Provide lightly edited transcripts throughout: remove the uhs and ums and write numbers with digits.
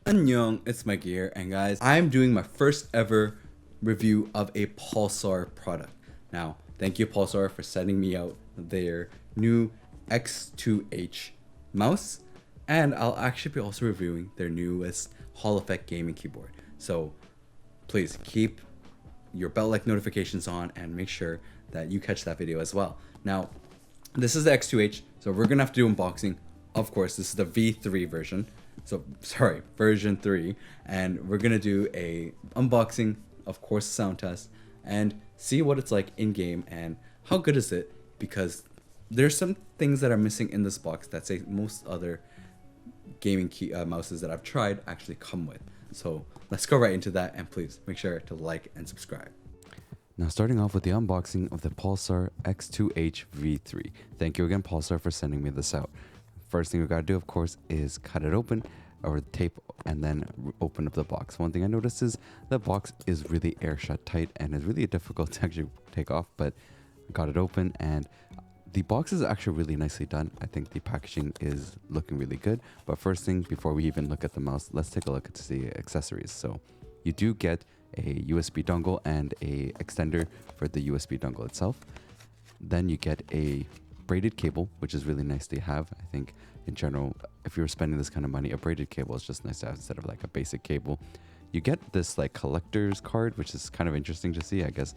Annyeong, it's Mikey here, and guys, I'm doing my first ever review of a Pulsar product. Now, thank you Pulsar for sending me out their new X2H mouse, and I'll actually be also reviewing their newest Hall Effect gaming keyboard. So please keep your bell-like notifications on and make sure that you catch that video as well. Now, this is the X2H, so we're gonna have to do unboxing. Of course, this is the V3 version. So sorry, version 3, and we're gonna do a unboxing, of course, sound test, and see what it's like in game and how good is it, because there's some things that are missing in this box that say most other gaming mouses that I've tried actually come with. So let's go right into that, and please make sure to like and subscribe. Now, starting off with the unboxing of the Pulsar X2H V3. Thank you again, Pulsar, for sending me this out. First thing we gotta do, of course, is cut it open over the tape and then open up the box. One thing I noticed is the box is really air shut tight and is really difficult to actually take off, but got it open and the box is actually really nicely done. I think the packaging is looking really good. But first thing, before we even look at the mouse, let's take a look at the accessories. So you do get a USB dongle and a extender for the USB dongle itself. Then you get a braided cable, which is really nice to have. I think in general, if you're spending this kind of money, a braided cable is just nice to have instead of like a basic cable. You get this like collector's card, which is kind of interesting to see. I guess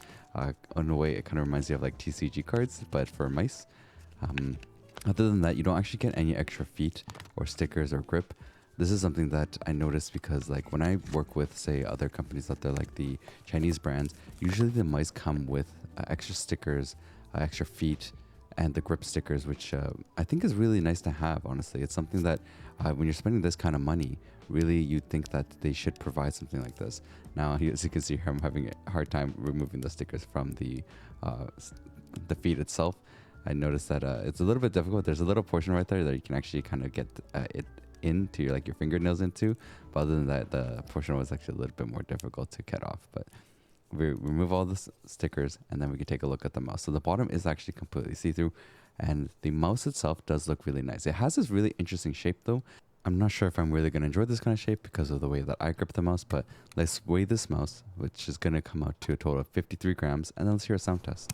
in a way it kind of reminds you of like TCG cards, but for mice. Other than that, you don't actually get any extra feet or stickers or grip. This is something that I noticed because like when I work with, say, other companies out there, like the Chinese brands, usually the mice come with extra stickers, extra feet, and the grip stickers, which I think is really nice to have. Honestly, it's something that when you're spending this kind of money, really you'd think that they should provide something like this. Now, as you can see here, I'm having a hard time removing the stickers from the feet itself. I noticed that it's a little bit difficult. There's a little portion right there that you can actually kind of get it into your fingernails into, but other than that, the portion was actually a little bit more difficult to get off. But we remove all the stickers and then we can take a look at the mouse. So the bottom is actually completely see-through and the mouse itself does look really nice. It has this really interesting shape though. I'm not sure if I'm really going to enjoy this kind of shape because of the way that I grip the mouse, but let's weigh this mouse, which is going to come out to a total of 53 grams, and then let's hear a sound test.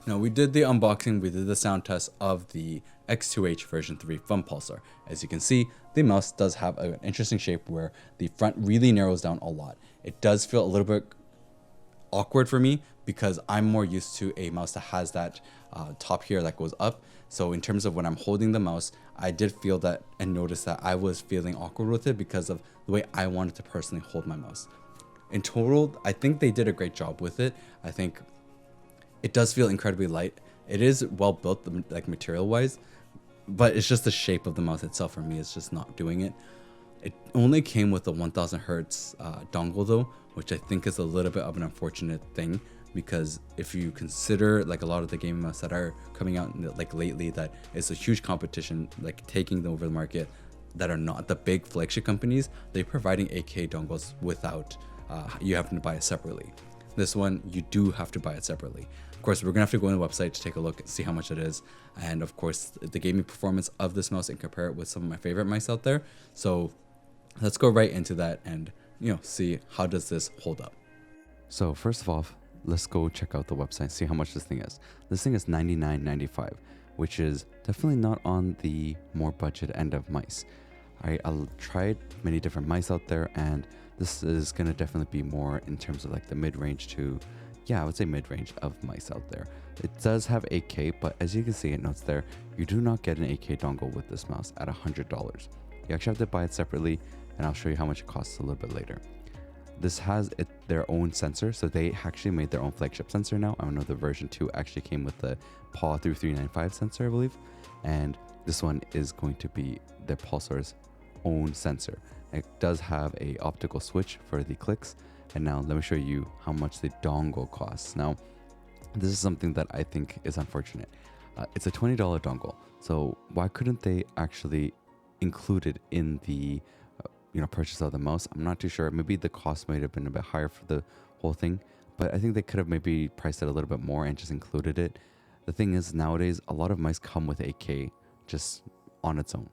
Now, we did the unboxing, we did the sound test of the X2H version 3 from Pulsar. As you can see, the mouse does have an interesting shape where the front really narrows down a lot. It does feel a little bit awkward for me because I'm more used to a mouse that has that top here that goes up. So in terms of when I'm holding the mouse, I did feel that and notice that I was feeling awkward with it because of the way I wanted to personally hold my mouse. In total, I think they did a great job with it. I think it does feel incredibly light. It is well built, like material wise, but it's just the shape of the mouse itself for me is just not doing it. It only came with a 1000 hertz dongle though, which I think is a little bit of an unfortunate thing because if you consider like a lot of the gaming mouse that are coming out like lately, that is a huge competition, like taking them over the market, that are not the big flagship companies, they're providing 8K dongles without you having to buy it separately. This one, you do have to buy it separately. Of course, we're gonna have to go on the website to take a look and see how much it is. And of course, the gaming performance of this mouse and compare it with some of my favorite mice out there. So let's go right into that and, see how does this hold up. So first of all, let's go check out the website, see how much this thing is. This thing is $99.95, which is definitely not on the more budget end of mice. I tried many different mice out there, and this is going to definitely be more in terms of like the mid-range to, I would say mid-range of mice out there. It does have 8K, but as you can see, it notes there, you do not get an 8K dongle with this mouse at $100. You actually have to buy it separately, and I'll show you how much it costs a little bit later. This has their own sensor, so they actually made their own flagship sensor now. I know the version 2 actually came with the PAW 3395 sensor, I believe, and this one is going to be the Pulsar's own sensor. It does have a optical switch for the clicks, And now let me show you how much the dongle costs. Now, this is something that I think is unfortunate. It's a $20 dongle. So why couldn't they actually include it in the purchase of the mouse? I'm not too sure. Maybe the cost might have been a bit higher for the whole thing, but I think they could have maybe priced it a little bit more and just included it. The thing is, nowadays, a lot of mice come with AK just on its own.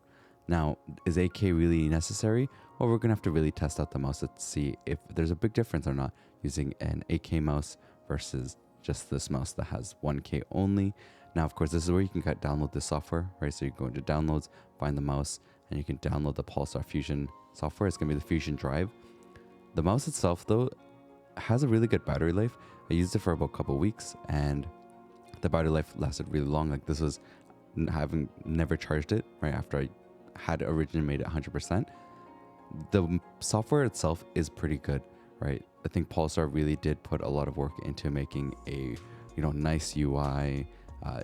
Now, is AK really necessary? Well, we're going to have to really test out the mouse to see if there's a big difference or not using an AK mouse versus just this mouse that has 1K only. Now, of course, this is where you can download the software, right? So you go into downloads, find the mouse, and you can download the Pulsar Fusion software. It's going to be the Fusion drive. The mouse itself, though, has a really good battery life. I used it for about a couple of weeks, and the battery life lasted really long. Like, this was having never charged it right after I had originally made it 100%. The software itself is pretty good, right? I think Pulsar really did put a lot of work into making a nice UI,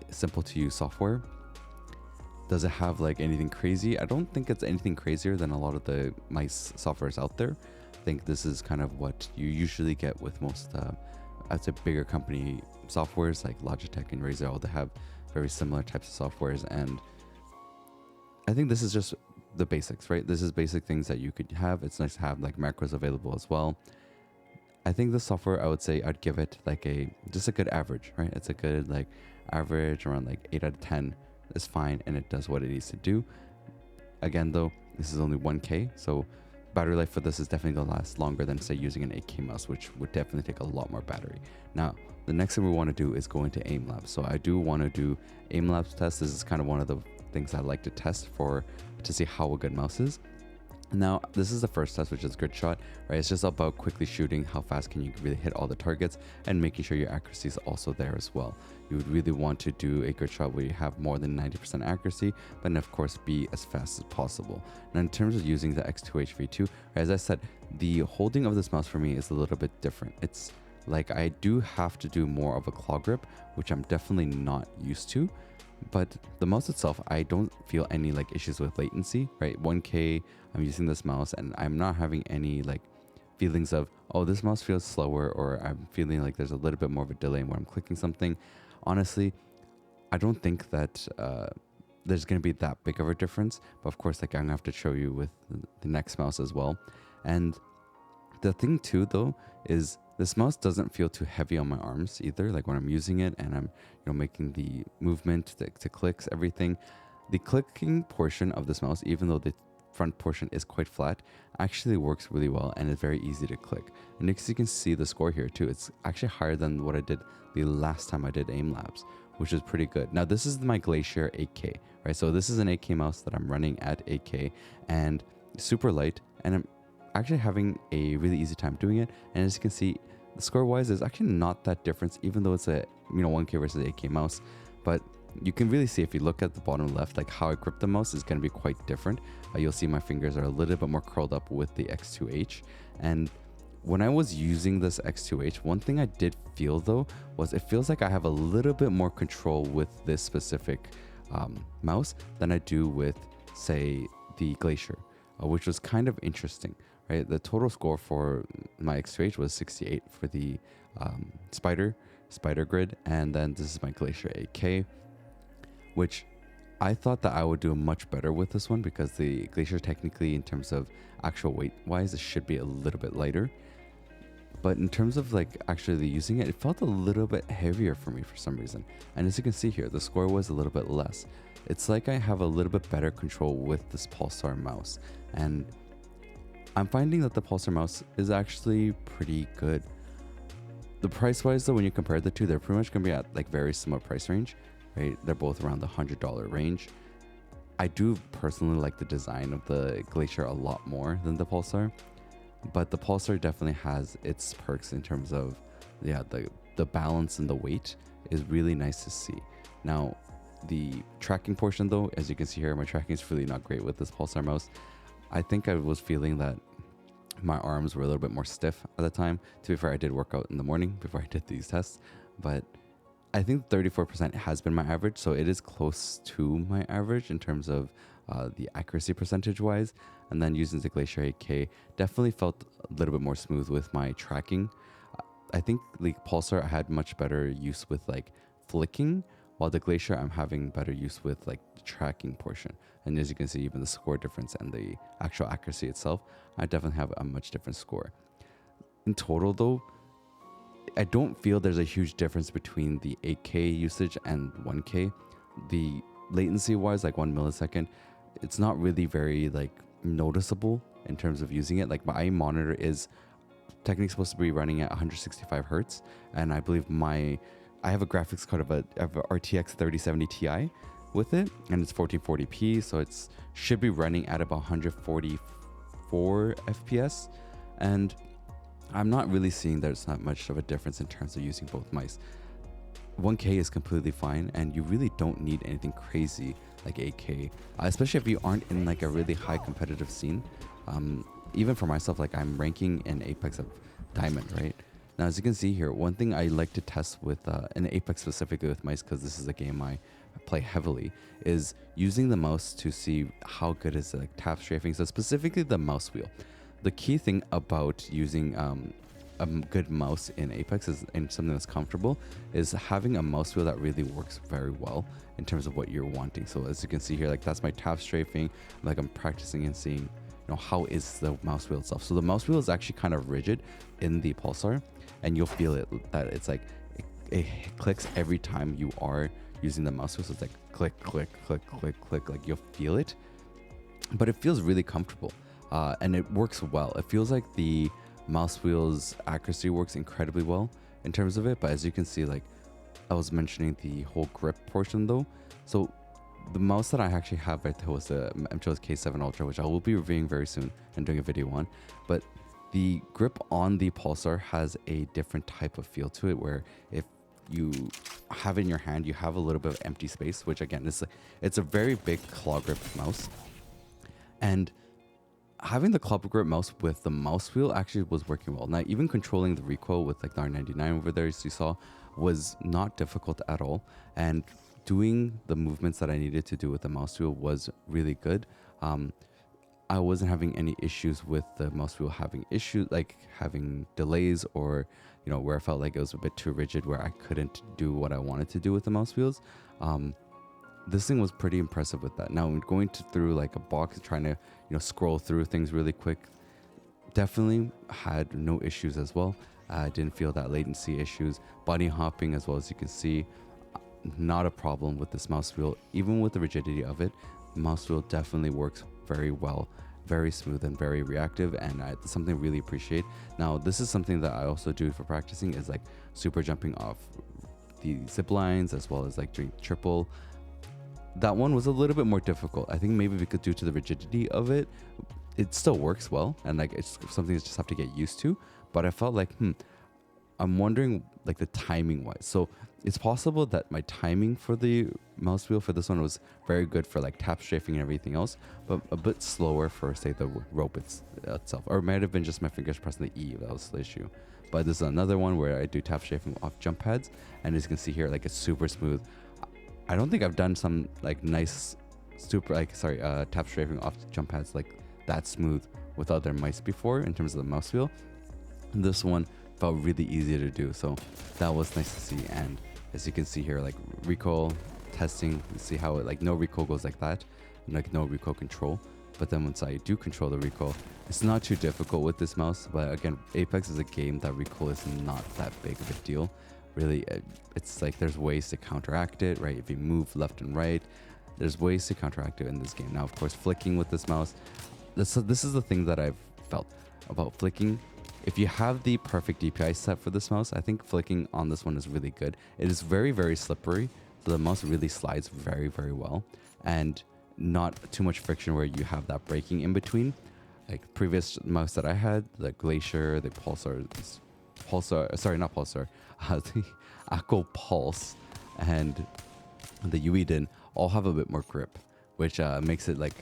simple to use software. Does it have like anything crazy? I don't think it's anything crazier than a lot of the mice softwares out there. I think this is kind of what you usually get with most I'd say bigger company softwares like Logitech and Razer. All they have very similar types of softwares, and I think this is just the basics, right? This is basic things that you could have. It's nice to have like macros available as well. I think the software, I would say I'd give it like just a good average, right? It's a good like average around like 8 out of 10 is fine, and it does what it needs to do. Again, though, this is only 1K, so battery life for this is definitely going to last longer than say using an 8K mouse, which would definitely take a lot more battery. Now, the next thing we want to do is go into Aimlabs. So I do want to do Aimlabs test. This is kind of one of the things I like to test to see how a good mouse is. Now, this is the first test, which is good shot, right? It's just about quickly shooting. How fast can you really hit all the targets and making sure your accuracy is also there as well. You would really want to do a good shot where you have more than 90% accuracy, but then of course be as fast as possible. Now, in terms of using the X2H V3, as I said, the holding of this mouse for me is a little bit different. It's like I do have to do more of a claw grip, which I'm definitely not used to. But the mouse itself, I don't feel any like issues with latency, right? 1K, I'm using this mouse and I'm not having any like feelings of, oh, this mouse feels slower, or I'm feeling like there's a little bit more of a delay when I'm clicking something. Honestly, I don't think that there's going to be that big of a difference. But of course, like I'm going to have to show you with the next mouse as well. And the thing too, though, is this mouse doesn't feel too heavy on my arms either. Like when I'm using it and I'm making the movement to clicks, everything. The clicking portion of this mouse, even though the front portion is quite flat, actually works really well and it's very easy to click. And as you can see the score here too, it's actually higher than what I did the last time I did Aimlabs, which is pretty good. Now this is my Glacier 8K, right? So this is an 8K mouse that I'm running at 8K and super light, and I'm actually having a really easy time doing it. And as you can see, score wise, there's actually not that difference, even though it's a 1K versus 8K mouse. But you can really see if you look at the bottom left, like how I grip the mouse is going to be quite different. You'll see my fingers are a little bit more curled up with the X2H. And when I was using this X2H, one thing I did feel though was it feels like I have a little bit more control with this specific mouse than I do with, say, the Glacier, which was kind of interesting. Right, the total score for my X2H was 68 for the spider grid, and then this is my Glacier 8K, which I thought that I would do much better with this one because the Glacier technically, in terms of actual weight wise, it should be a little bit lighter. But in terms of like actually using it, it felt a little bit heavier for me for some reason. And as you can see here, the score was a little bit less. It's like I have a little bit better control with this Pulsar mouse, and I'm finding that the Pulsar mouse is actually pretty good. The price wise though, when you compare the two, they're pretty much going to be at like very similar price range, right? They're both around the $100 range. I do personally like the design of the Glacier a lot more than the Pulsar, but the Pulsar definitely has its perks in terms of, the balance and the weight is really nice to see. Now, the tracking portion though, as you can see here, my tracking is really not great with this Pulsar mouse. I think I was feeling that my arms were a little bit more stiff at the time. To be fair, I did work out in the morning before I did these tests, but I think 34% has been my average, so it is close to my average in terms of the accuracy percentage wise. And then using the Glacier 8K definitely felt a little bit more smooth with my tracking. I think the Pulsar I had much better use with like flicking, while the Glacier I'm having better use with like the tracking portion. And as you can see, even the score difference and the actual accuracy itself, I definitely have a much different score. In total though, I don't feel there's a huge difference between the 8K usage and 1K. The latency wise, like 1 millisecond, it's not really very like noticeable in terms of using it. Like my monitor is technically supposed to be running at 165 hertz, and I believe I have a graphics card of a RTX 3070 Ti with it, and it's 1440p, so it's should be running at about 144 FPS, and I'm not really seeing there's not much of a difference in terms of using both mice. 1K is completely fine, and you really don't need anything crazy like 8K, especially if you aren't in like a really high competitive scene. Even for myself, like I'm ranking in Apex of Diamond, right? Now, as you can see here, one thing I like to test with, in Apex specifically with mice, because this is a game I play heavily, is using the mouse to see how good is like tap strafing. So specifically the mouse wheel. The key thing about using a good mouse in Apex is, and something that's comfortable, is having a mouse wheel that really works very well in terms of what you're wanting. So as you can see here, like that's my tap strafing. Like I'm practicing and seeing, how is the mouse wheel itself. So the mouse wheel is actually kind of rigid in the Pulsar, and you'll feel it that it's like it clicks every time you are using the mouse wheel. So it's like click, click, click, click, click. Like you'll feel it, but it feels really comfortable, and it works well. It feels like the mouse wheel's accuracy works incredibly well in terms of it. But as you can see, like I was mentioning the whole grip portion though. So the mouse that I actually have right there was the MTOS K7 Ultra, which I will be reviewing very soon and doing a video on. But the grip on the Pulsar has a different type of feel to it, where if you have it in your hand, you have a little bit of empty space, which again is it's a very big claw grip mouse. And having the claw grip mouse with the mouse wheel actually was working well. Now, even controlling the recoil with like the R99 over there, as you saw, was not difficult at all. And doing the movements that I needed to do with the mouse wheel was really good. I wasn't having any issues with the mouse wheel having issues, like having delays, or where I felt like it was a bit too rigid, where I couldn't do what I wanted to do with the mouse wheels. This thing was pretty impressive with that. Now, going through like a box, trying to scroll through things really quick, definitely had no issues as well. I didn't feel that latency issues. Bunny hopping as well, as you can see, not a problem with this mouse wheel. Even with the rigidity of it, the mouse wheel definitely works very well, very smooth and very reactive, and it's something I really appreciate. Now, this is something that I also do for practicing, is like super jumping off the zip lines, as well as like doing triple. That one was a little bit more difficult. I think maybe because due to the rigidity of it, it still works well, and like it's something you just have to get used to. But I felt like, I'm wondering like the timing wise. So it's possible that my timing for the mouse wheel for this one was very good for like tap strafing and everything else, but a bit slower for say the rope itself, or it might have been just my fingers pressing the E. That was the issue. But this is another one where I do tap strafing off jump pads, and as you can see here, like it's super smooth. I don't think I've done some like nice tap strafing off jump pads like that smooth with other mice before in terms of the mouse wheel. This one felt really easy to do, so that was nice to see. And as you can see here, like recoil testing, you see how it like no recoil goes like that, and like no recoil control. But then once I do control the recoil, it's not too difficult with this mouse. But again, Apex is a game that recoil is not that big of a deal. Really, it's like there's ways to counteract it, right? If you move left and right, there's ways to counteract it in this game. Now, of course, flicking with this mouse, this is the thing that I've felt about flicking. If you have the perfect DPI set for this mouse, I think flicking on this one is really good. It is very, very slippery, so the mouse really slides very, very well, and not too much friction where you have that breaking in between. Like previous mouse that I had, the Glacier, the the Aqua Pulse, and the Ueden all have a bit more grip, which makes it like,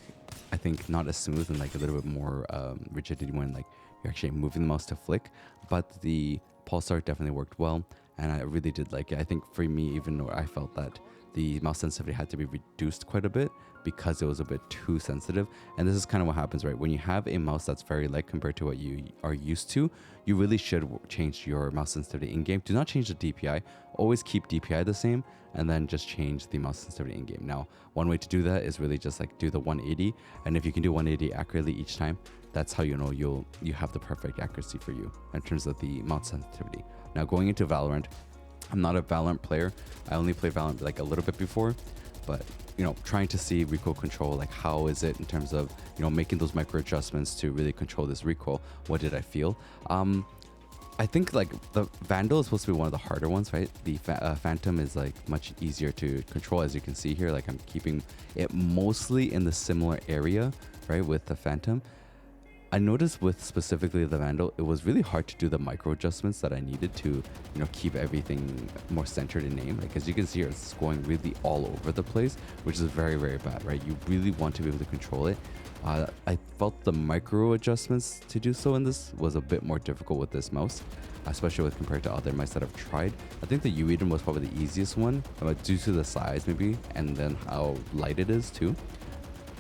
I think, not as smooth and like a little bit more rigidity when like you're actually moving the mouse to flick. But the Pulsar definitely worked well, and I really did like it. I think for me, even though I felt that the mouse sensitivity had to be reduced quite a bit because it was a bit too sensitive. And this is kind of what happens, right? When you have a mouse that's very light compared to what you are used to, you really should change your mouse sensitivity in game. Do not change the DPI. Always keep DPI the same, and then just change the mouse sensitivity in game. Now, one way to do that is really just like do the 180, and if you can do 180 accurately each time, that's how you know you have the perfect accuracy for you in terms of the mouse sensitivity. Now, going into Valorant, I'm not a Valorant player. I only played Valorant like a little bit before, but trying to see recoil control, like how is it in terms of making those micro adjustments to really control this recoil. What did I feel? I think like the Vandal is supposed to be one of the harder ones, right? The Phantom is like much easier to control, as you can see here. Like I'm keeping it mostly in the similar area, right, with the Phantom. I noticed with specifically the Vandal, it was really hard to do the micro adjustments that I needed to, keep everything more centered in aim. Like as you can see here, it's going really all over the place, which is very, very bad, right? You really want to be able to control it. I felt the micro adjustments to do so in this was a bit more difficult with this mouse, especially with compared to other mice that I've tried. I think the Ueden was probably the easiest one, due to the size maybe, and then how light it is too.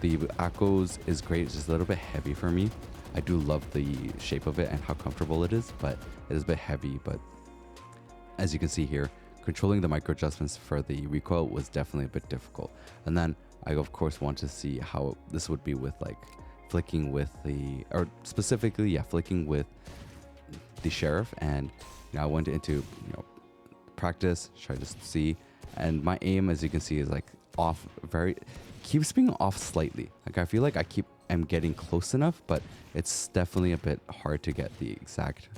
The Akko's is great, it's just a little bit heavy for me. I do love the shape of it and how comfortable it is, but it is a bit heavy. But as you can see here, controlling the micro adjustments for the recoil was definitely a bit difficult. And then I of course want to see how this would be with like flicking with flicking with the Sheriff. And I went into practice, try to see, and my aim, as you can see, is like off, keeps being off slightly. Like I feel like I'm getting close enough, but it's definitely a bit hard to get the exact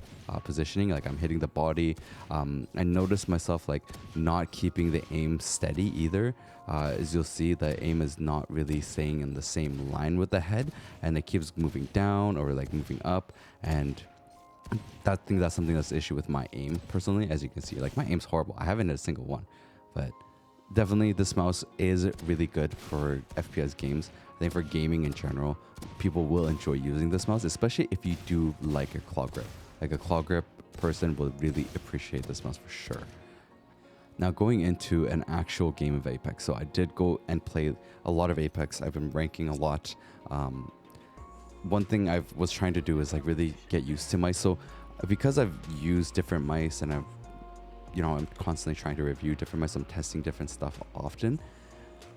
positioning. Like I'm hitting the body. I noticed myself like not keeping the aim steady either. As you'll see, the aim is not really staying in the same line with the head, and it keeps moving down or like moving up. And I think that's something that's the issue with my aim personally. As you can see, like my aim's horrible. I haven't hit a single one, but definitely this mouse is really good for FPS games. I think for gaming in general, people will enjoy using this mouse, especially if you do like a claw grip. Like a claw grip person will really appreciate this mouse for sure. Now going into an actual game of Apex. So I did go and play a lot of Apex. I've been ranking a lot. One thing I was trying to do is like really get used to mice. So because I've used different mice and I'm constantly trying to review different mice, I'm testing different stuff often.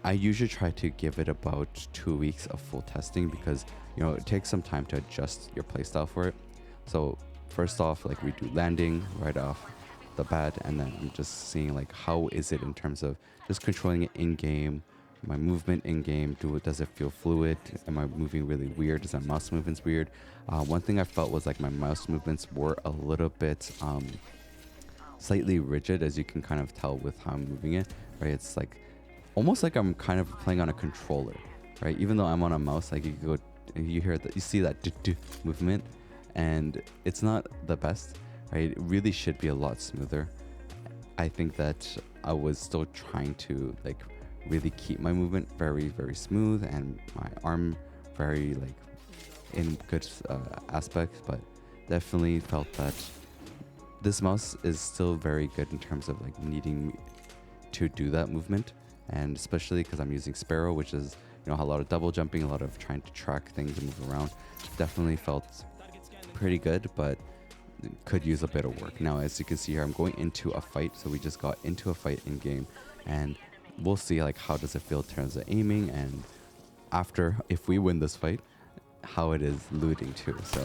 I usually try to give it about 2 weeks of full testing because it takes some time to adjust your playstyle for it. So first off, like we do landing right off the bat, and then I'm just seeing like how is it in terms of just controlling it in game, my movement in game. Does it feel fluid? Am I moving really weird? Is my mouse movements weird? One thing I felt was like my mouse movements were a little bit slightly rigid, as you can kind of tell with how I'm moving it, right? It's like almost like I'm kind of playing on a controller, right? Even though I'm on a mouse, like you hear that, you see that movement, and it's not the best, right? It really should be a lot smoother. I think that I was still trying to like really keep my movement very, very smooth and my arm very like in good aspects, but definitely felt that this mouse is still very good in terms of like needing to do that movement. And especially because I'm using Sparrow, which is a lot of double jumping, a lot of trying to track things and move around. Definitely felt pretty good, but could use a bit of work. Now, as you can see here, I'm going into a fight. So we just got into a fight in game, and we'll see like how does it feel in terms of aiming, and after, if we win this fight, how it is looting too. So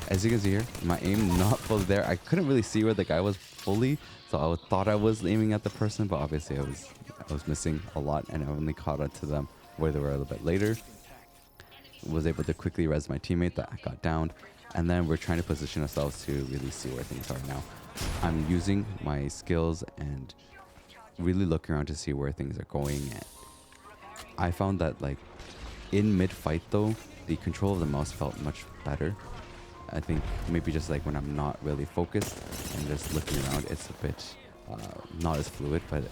as you can see here, my aim not fully there. I couldn't really see where the guy was fully, so I thought I was aiming at the person, but obviously I was missing a lot, and I only caught up to them where they were a little bit later. Was able to quickly res my teammate that got downed, and then we're trying to position ourselves to really see where things are now. I'm using my skills and really looking around to see where things are going. And I found that like in mid-fight though, the control of the mouse felt much better. I think maybe just like when I'm not really focused and just looking around, it's a bit not as fluid. But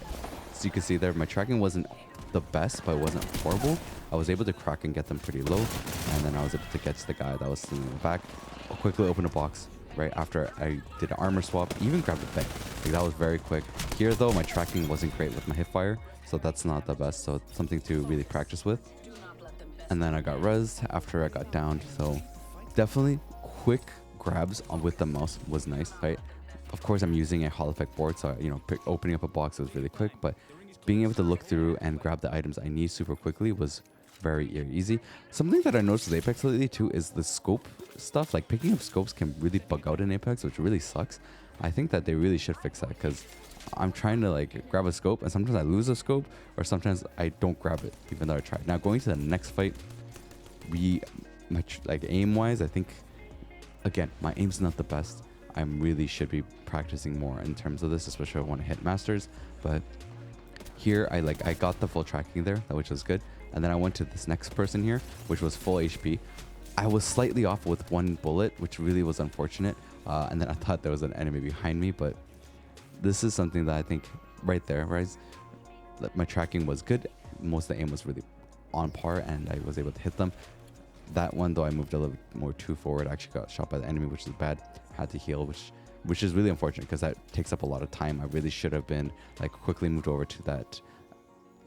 as you can see there, my tracking wasn't the best, but it wasn't horrible. I was able to crack and get them pretty low, and then I was able to get to the guy that was sitting in the back. I'll quickly open a box, right after I did an armor swap, even grabbed a bang. Like, that was very quick. Here though, my tracking wasn't great with my hip fire, so that's not the best. So it's something to really practice with. And then I got res after I got downed. So definitely quick grabs with the mouse was nice, right? Of course, I'm using a Hall effect board, so opening up a box was really quick, but being able to look through and grab the items I need super quickly was very easy. Something that I noticed with Apex lately too is the scope stuff. Like picking up scopes can really bug out in Apex, which really sucks. I think that they really should fix that, because I'm trying to like grab a scope and sometimes I lose a scope, or sometimes I don't grab it even though I tried. Now going to the next fight, like aim wise, I think again my aim's not the best. I really should be practicing more in terms of this, especially when I hit masters. But here I got the full tracking there, which was good. And then I went to this next person here, which was full HP. I was slightly off with one bullet, which really was unfortunate. And then I thought there was an enemy behind me, but this is something that I think right there, right? My tracking was good. Most of the aim was really on par, and I was able to hit them. That one, though, I moved a little bit more too forward. I actually got shot by the enemy, which is bad. Had to heal, which is really unfortunate, because that takes up a lot of time. I really should have been like quickly moved over to that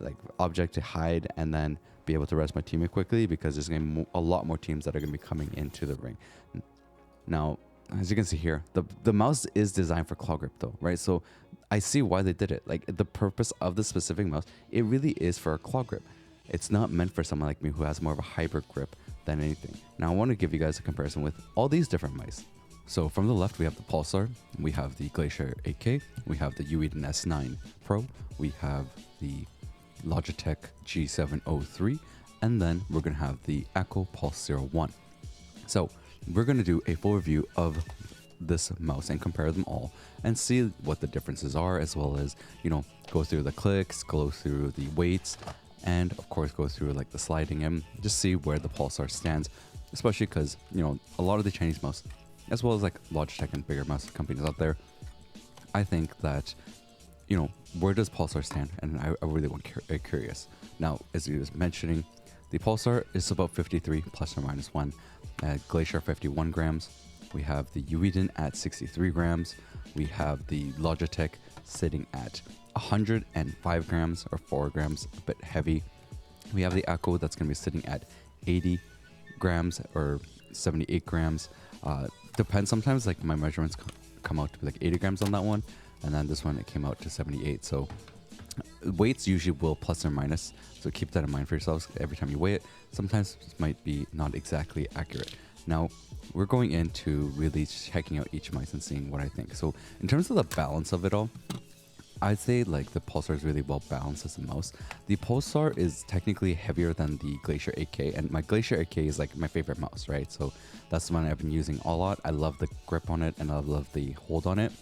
like object to hide and then be able to rest my teammate quickly, because there's going to be a lot more teams that are going to be coming into the ring. Now, as you can see here, the mouse is designed for claw grip though, right? So I see why they did it. Like the purpose of the specific mouse, it really is for a claw grip. It's not meant for someone like me who has more of a hybrid grip than anything. Now I want to give you guys a comparison with all these different mice. So from the left, we have the Pulsar, we have the Glacier 8K, we have the Ueden S9 Pro, we have the Logitech G703, and then we're going to have the Echo Pulse 01. So we're going to do a full review of this mouse and compare them all and see what the differences are, as well as, go through the clicks, go through the weights, and of course go through like the sliding and just see where the Pulsar stands, especially because, a lot of the Chinese mouse, as well as like Logitech and bigger mouse companies out there, I think that, where does Pulsar stand? And I really want curious. Now, as you was mentioning, the Pulsar is about 53 plus or minus 1. Glacier 51 grams. We have the Ueden at 63 grams. We have the Logitech sitting at 105 grams or 4 grams, a bit heavy. We have the Echo that's going to be sitting at 80 grams or 78 grams. Depends. Sometimes like my measurements come out to be like 80 grams on that one. And then this one, it came out to 78. So weights usually will plus or minus. So keep that in mind for yourselves every time you weigh it. Sometimes it might be not exactly accurate. Now, we're going into really checking out each mice and seeing what I think. So in terms of the balance of it all, I'd say like the Pulsar is really well balanced as a mouse. The Pulsar is technically heavier than the Glacier 8K, and my Glacier 8K is like my favorite mouse, right? So that's the one I've been using a lot. I love the grip on it and I love the hold on it.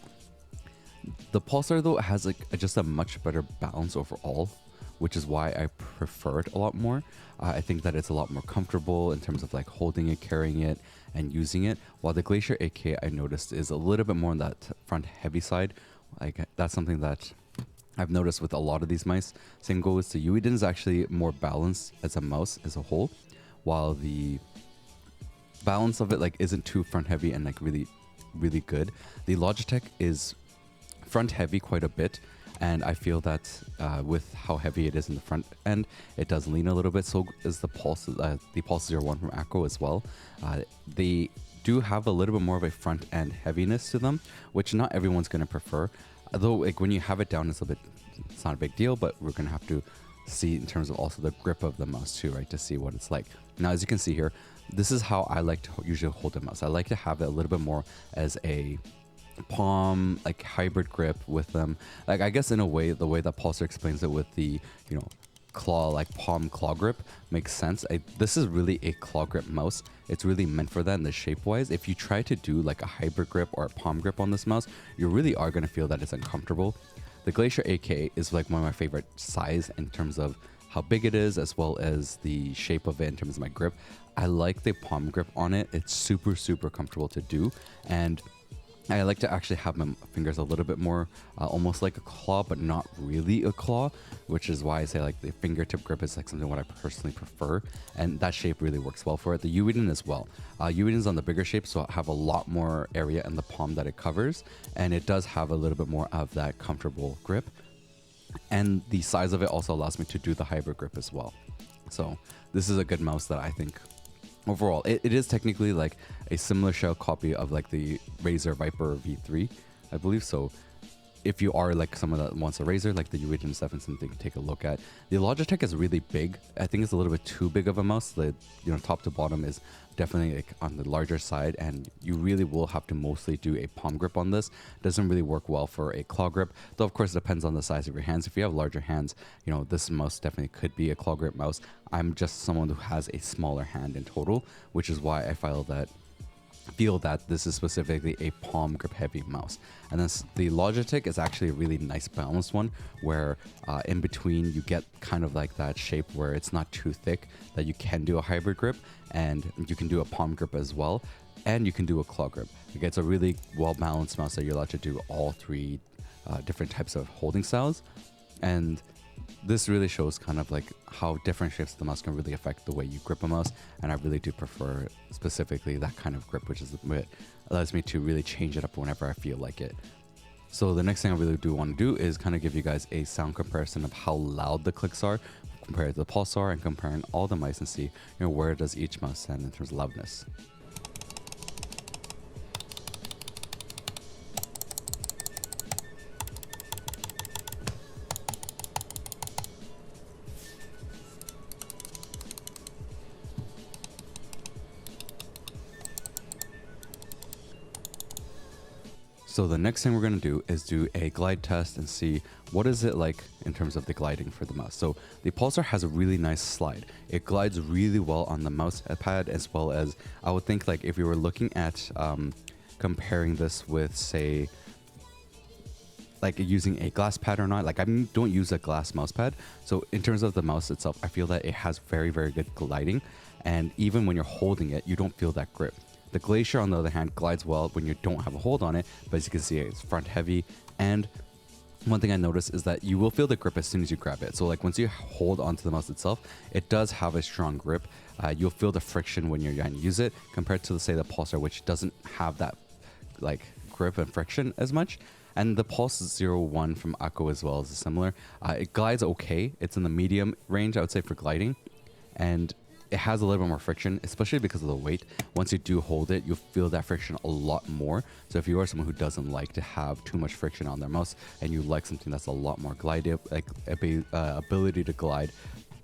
The Pulsar though has like just a much better balance overall, which is why I prefer it a lot more. I think that it's a lot more comfortable in terms of like holding it, carrying it, and using it. While the Glacier 8K I noticed is a little bit more on that front heavy side. Like that's something that I've noticed with a lot of these mice. Same goes to Ueden is actually more balanced as a mouse as a whole, while the balance of it like isn't too front heavy and like really good. The Logitech is front heavy quite a bit, and I feel that with how heavy it is in the front end, it does lean a little bit. So is the Pulse 01 from Echo as well. They do have a little bit more of a front end heaviness to them, which not everyone's going to prefer. Although like when you have it down, it's not a big deal, but we're going to have to see in terms of also the grip of the mouse too, right, to see what it's like. Now, as you can see here, this is how I like to usually hold the mouse. I like to have it a little bit more as a palm, like hybrid grip with them. Like I guess in a way, the way that Pulsar explains it with the, claw, like palm claw grip makes sense. This is really a claw grip mouse. It's really meant for that in the shape wise. If you try to do like a hybrid grip or a palm grip on this mouse, you really are going to feel that it's uncomfortable. The Glacier 8K is like one of my favorite size in terms of how big it is, as well as the shape of it in terms of my grip. I like the palm grip on it. It's super comfortable to do. And I like to actually have my fingers a little bit more almost like a claw, but not really a claw, which is why I say like the fingertip grip is like something what I personally prefer, and that shape really works well for it. The Ueden as well. Ueden is on the bigger shape, so I have a lot more area in the palm that it covers, and it does have a little bit more of that comfortable grip. And the size of it also allows me to do the hybrid grip as well. So this is a good mouse that I think overall, it is technically like a similar shell copy of like the Razer Viper V3, I believe. So if you are like someone that wants a Razer, like the Ueden 7, something to take a look at. The Logitech is really big. I think it's a little bit too big of a mouse. The top to bottom is definitely like on the larger side, and you really will have to mostly do a palm grip on this. Doesn't really work well for a claw grip, though of course it depends on the size of your hands. If you have larger hands, this mouse definitely could be a claw grip mouse. I'm just someone who has a smaller hand in total, which is why I feel that this is specifically a palm grip heavy mouse. And then the Logitech is actually a really nice balanced one, where in between you get kind of like that shape where it's not too thick, that you can do a hybrid grip, and you can do a palm grip as well, and you can do a claw grip. Like, it's a really well balanced mouse that you're allowed to do all three different types of holding styles. And this really shows kind of like how different shapes of the mouse can really affect the way you grip a mouse, and I really do prefer specifically that kind of grip, which is what allows me to really change it up whenever I feel like it. So the next thing I really do want to do is kind of give you guys a sound comparison of how loud the clicks are compared to the Pulsar, and comparing all the mice and see where does each mouse stand in terms of loudness. So the next thing we're going to do is do a glide test and see what is it like in terms of the gliding for the mouse. So the Pulsar has a really nice slide. It glides really well on the mouse pad, as well as I would think like if you were looking at comparing this with, say, like using a glass pad or not. Like, I don't use a glass mouse pad. So in terms of the mouse itself, I feel that it has very, very good gliding. And even when you're holding it, you don't feel that grip. The Glacier, on the other hand, glides well when you don't have a hold on it, but as you can see, it's front heavy. And one thing I noticed is that you will feel the grip as soon as you grab it. So like once you hold onto the mouse itself, it does have a strong grip. You'll feel the friction when you're trying to use it, compared to, say, the Pulsar, which doesn't have that like grip and friction as much. And the Pulse 01 from Akko as well is similar. It glides okay. It's in the medium range, I would say, for gliding. And it has a little bit more friction, especially because of the weight. Once you do hold it, you'll feel that friction a lot more. So if you are someone who doesn't like to have too much friction on their mouse, and you like something that's a lot more like ability to glide,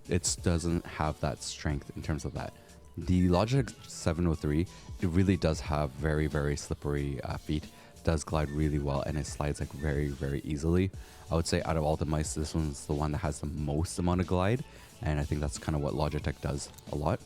it doesn't have that strength in terms of that. The Logitech 703, it really does have very, very slippery feet. Does glide really well, and it slides like very, very easily. I would say out of all the mice, this one's the one that has the most amount of glide, and I think that's kind of what Logitech does a lot.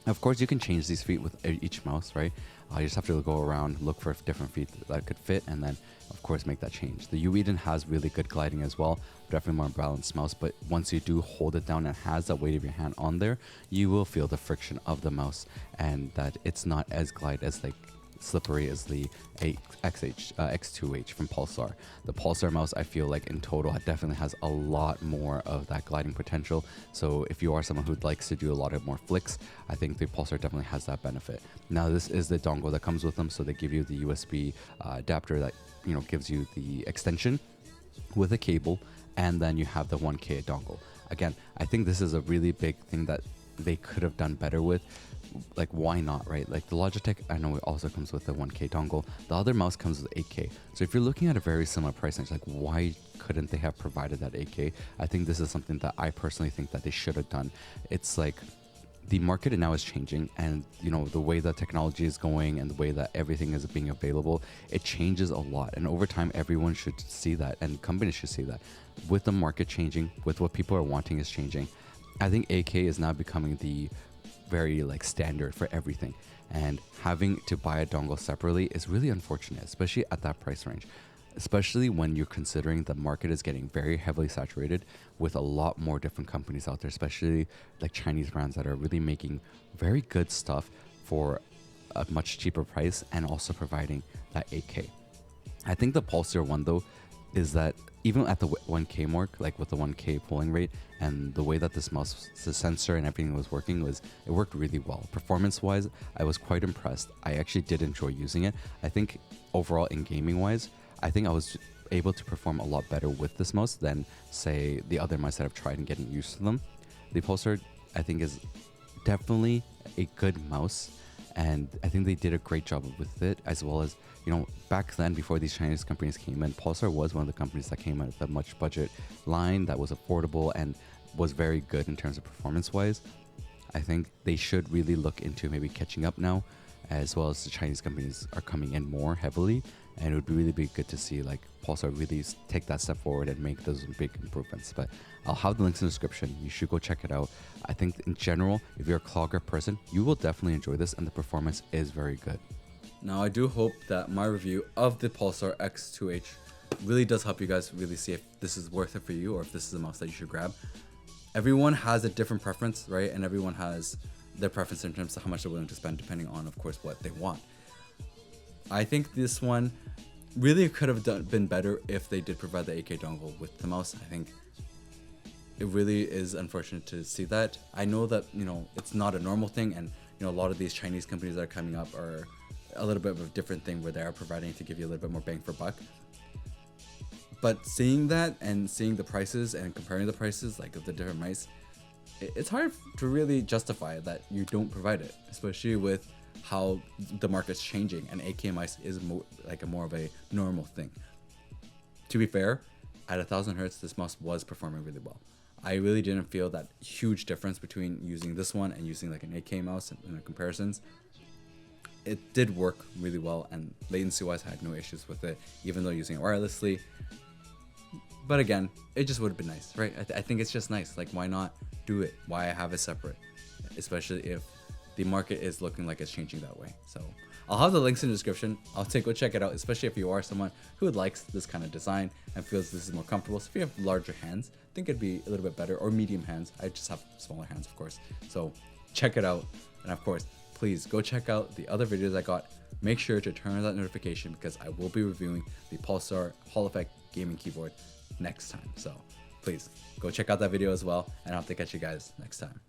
Of course, you can change these feet with each mouse, right? You just have to go around, look for different feet that could fit, and then of course make that change. The Ueden has really good gliding as well, definitely more balanced mouse, but once you do hold it down and has that weight of your hand on there, you will feel the friction of the mouse, and that it's not as glide as like slippery as the X2H from Pulsar. The Pulsar mouse, I feel like in total, definitely has a lot more of that gliding potential. So if you are someone who likes to do a lot of more flicks, I think the Pulsar definitely has that benefit. Now, this is the dongle that comes with them, so they give you the USB adapter that gives you the extension with a cable, and then you have the 1K dongle. Again, I think this is a really big thing that they could have done better with. Like, why not, right? Like the Logitech, I know it also comes with the 1K dongle. The other mouse comes with 8K. So if you're looking at a very similar price range, like why couldn't they have provided that 8K? I think this is something that I personally think that they should have done. It's like the market now is changing, and the way that technology is going and the way that everything is being available, it changes a lot. And over time, everyone should see that, and companies should see that. With the market changing, with what people are wanting is changing, I think 8K is now becoming the very like standard for everything, and having to buy a dongle separately is really unfortunate, especially at that price range, especially when you're considering the market is getting very heavily saturated with a lot more different companies out there, especially like Chinese brands that are really making very good stuff for a much cheaper price and also providing that 8K. I think the Pulsar one though is that even at the 1K mark, like with the 1K polling rate and the way that this mouse, the sensor and everything was working, it worked really well. Performance wise, I was quite impressed. I actually did enjoy using it. I think overall in gaming wise, I think I was able to perform a lot better with this mouse than say the other mice that I've tried and getting used to them. The Pulsar, I think, is definitely a good mouse, and I think they did a great job with it, as well as, you know, back then before these Chinese companies came in, Pulsar was one of the companies that came out with a much budget line that was affordable and was very good in terms of performance wise. I think they should really look into maybe catching up now, as well as the Chinese companies are coming in more heavily, and it would really be good to see like Pulsar really take that step forward and make those big improvements. But I'll have the links in the description. You should go check it out. I think in general, if you're a claw grip person, you will definitely enjoy this, and the performance is very good. Now, I do hope that my review of the Pulsar X2H really does help you guys really see if this is worth it for you or if this is a mouse that you should grab. Everyone has a different preference, right? And everyone has their preference in terms of how much they're willing to spend, depending on, of course, what they want. I think this one really could have been better if they did provide the 8K dongle with the mouse. I think it really is unfortunate to see that. I know that, you know, it's not a normal thing, and, you know, a lot of these Chinese companies that are coming up are a little bit of a different thing where they are providing to give you a little bit more bang for buck. But seeing that and seeing the prices and comparing the prices like of the different mice, it's hard to really justify that you don't provide it, especially with how the market's changing and 8K mice is more of a normal thing. To be fair, at 1000 hertz, this mouse was performing really well. I really didn't feel that huge difference between using this one and using like an 8K mouse in the comparisons. It did work really well, and latency wise I had no issues with it, even though using it wirelessly. But again, it just would have been nice, right? I think it's just nice. Like, why not do it? Why have it separate? Especially if the market is looking like it's changing that way. So I'll have the links in the description. I'll go check it out, especially if you are someone who likes this kind of design and feels this is more comfortable. So if you have larger hands, I think it'd be a little bit better, or medium hands. I just have smaller hands, of course. So check it out. And of course, please go check out the other videos I got. Make sure to turn on that notification because I will be reviewing the Pulsar Hall Effect gaming keyboard next time. So please go check out that video as well, and I'll have to catch you guys next time.